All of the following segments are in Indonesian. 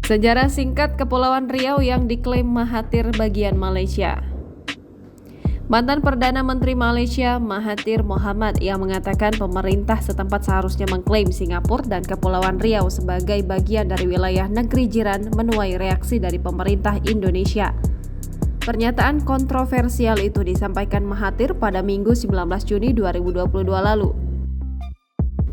Sejarah singkat Kepulauan Riau yang diklaim Mahathir bagian Malaysia. Mantan Perdana Menteri Malaysia Mahathir Mohamad yang mengatakan pemerintah setempat seharusnya mengklaim Singapura dan Kepulauan Riau sebagai bagian dari wilayah negeri jiran menuai reaksi dari pemerintah Indonesia. Pernyataan kontroversial itu disampaikan Mahathir pada Minggu 19 Juni 2022 lalu.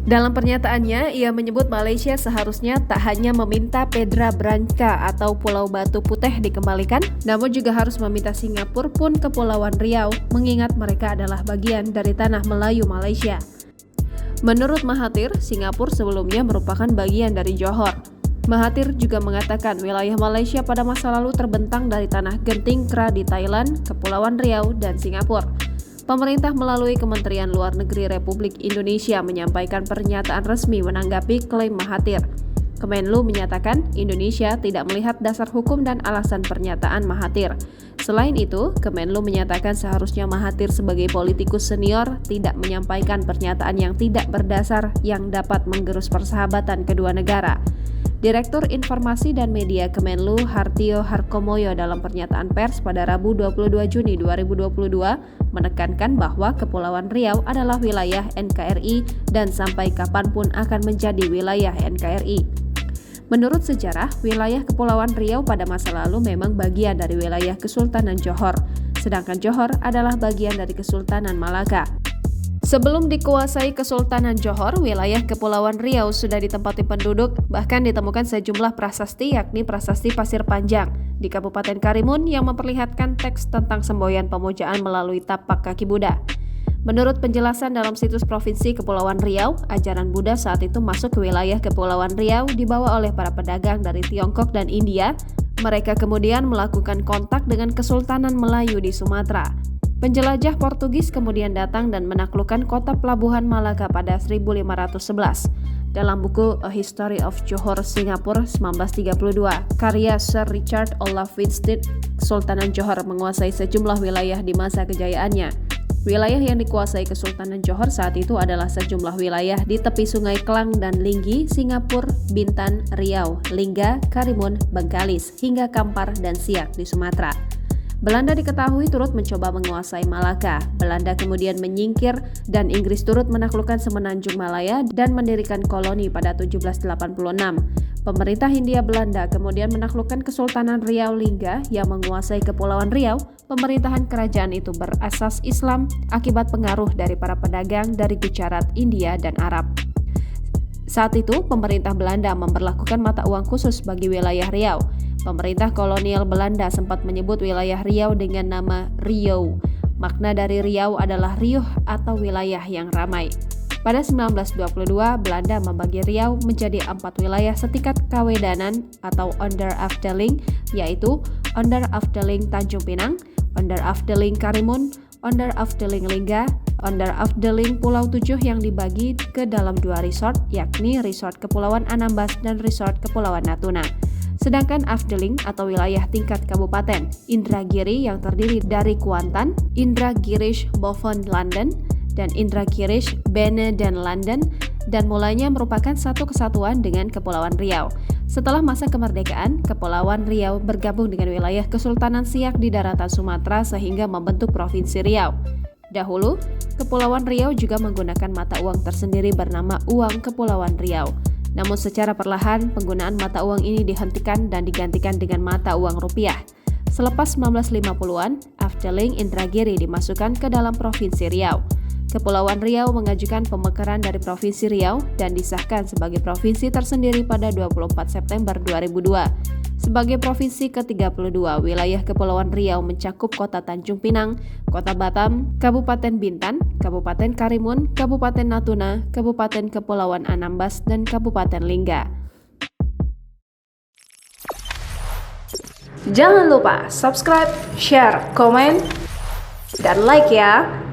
Dalam pernyataannya, ia menyebut Malaysia seharusnya tak hanya meminta Pedra Branca atau Pulau Batu Putih dikembalikan, namun juga harus meminta Singapura pun Kepulauan Riau, mengingat mereka adalah bagian dari tanah Melayu Malaysia. Menurut Mahathir, Singapura sebelumnya merupakan bagian dari Johor. Mahathir juga mengatakan wilayah Malaysia pada masa lalu terbentang dari tanah Genting Kra di Thailand, Kepulauan Riau, dan Singapura. Pemerintah melalui Kementerian Luar Negeri Republik Indonesia menyampaikan pernyataan resmi menanggapi klaim Mahathir. Kemenlu menyatakan Indonesia tidak melihat dasar hukum dan alasan pernyataan Mahathir. Selain itu, Kemenlu menyatakan seharusnya Mahathir sebagai politikus senior tidak menyampaikan pernyataan yang tidak berdasar yang dapat menggerus persahabatan kedua negara. Direktur Informasi dan Media Kemenlu Hartio Harkomoyo dalam pernyataan pers pada Rabu 22 Juni 2022 menekankan bahwa Kepulauan Riau adalah wilayah NKRI dan sampai kapanpun akan menjadi wilayah NKRI. Menurut sejarah, wilayah Kepulauan Riau pada masa lalu memang bagian dari wilayah Kesultanan Johor, sedangkan Johor adalah bagian dari Kesultanan Malaka. Sebelum dikuasai Kesultanan Johor, wilayah Kepulauan Riau sudah ditempati penduduk, bahkan ditemukan sejumlah prasasti yakni Prasasti Pasir Panjang di Kabupaten Karimun yang memperlihatkan teks tentang semboyan pemujaan melalui tapak kaki Buddha. Menurut penjelasan dalam situs Provinsi Kepulauan Riau, ajaran Buddha saat itu masuk ke wilayah Kepulauan Riau dibawa oleh para pedagang dari Tiongkok dan India. Mereka kemudian melakukan kontak dengan Kesultanan Melayu di Sumatera. Penjelajah Portugis kemudian datang dan menaklukkan kota pelabuhan Malaka pada 1511. Dalam buku A History of Johor Singapore 1932, karya Sir Richard Olaf Winstead, Kesultanan Johor menguasai sejumlah wilayah di masa kejayaannya. Wilayah yang dikuasai Kesultanan Johor saat itu adalah sejumlah wilayah di tepi Sungai Klang dan Linggi, Singapura, Bintan, Riau, Lingga, Karimun, Bengkalis, hingga Kampar dan Siak di Sumatera. Belanda diketahui turut mencoba menguasai Malaka. Belanda kemudian menyingkir dan Inggris turut menaklukkan Semenanjung Malaya dan mendirikan koloni pada 1786. Pemerintah Hindia Belanda kemudian menaklukkan Kesultanan Riau Lingga yang menguasai Kepulauan Riau. Pemerintahan kerajaan itu berasas Islam akibat pengaruh dari para pedagang dari Gujarat, India, dan Arab. Saat itu, pemerintah Belanda memberlakukan mata uang khusus bagi wilayah Riau. Pemerintah kolonial Belanda sempat menyebut wilayah Riau dengan nama Riau. Makna dari Riau adalah riuh atau wilayah yang ramai. Pada 1922, Belanda membagi Riau menjadi 4 wilayah setingkat kawedanan atau Onderafdeling, yaitu Onderafdeling Tanjung Pinang, Onderafdeling Karimun, Onderafdeling Lingga, Onderafdeling Pulau 7 yang dibagi ke dalam 2 resort, yakni Resort Kepulauan Anambas dan Resort Kepulauan Natuna. Sedangkan Afdeling atau wilayah tingkat kabupaten Indragiri yang terdiri dari Kuantan, Indragirish Boven London, dan Indragirish Bene dan London, dan mulanya merupakan satu kesatuan dengan Kepulauan Riau. Setelah masa kemerdekaan, Kepulauan Riau bergabung dengan wilayah Kesultanan Siak di daratan Sumatera sehingga membentuk Provinsi Riau. Dahulu, Kepulauan Riau juga menggunakan mata uang tersendiri bernama Uang Kepulauan Riau. Namun secara perlahan, penggunaan mata uang ini dihentikan dan digantikan dengan mata uang rupiah. Selepas 1950-an, Afdeling Indragiri dimasukkan ke dalam Provinsi Riau. Kepulauan Riau mengajukan pemekaran dari Provinsi Riau dan disahkan sebagai provinsi tersendiri pada 24 September 2002. Sebagai provinsi ke-32, wilayah Kepulauan Riau mencakup Kota Tanjung Pinang, Kota Batam, Kabupaten Bintan, Kabupaten Karimun, Kabupaten Natuna, Kabupaten Kepulauan Anambas, dan Kabupaten Lingga. Jangan lupa subscribe, share, komen, dan like ya!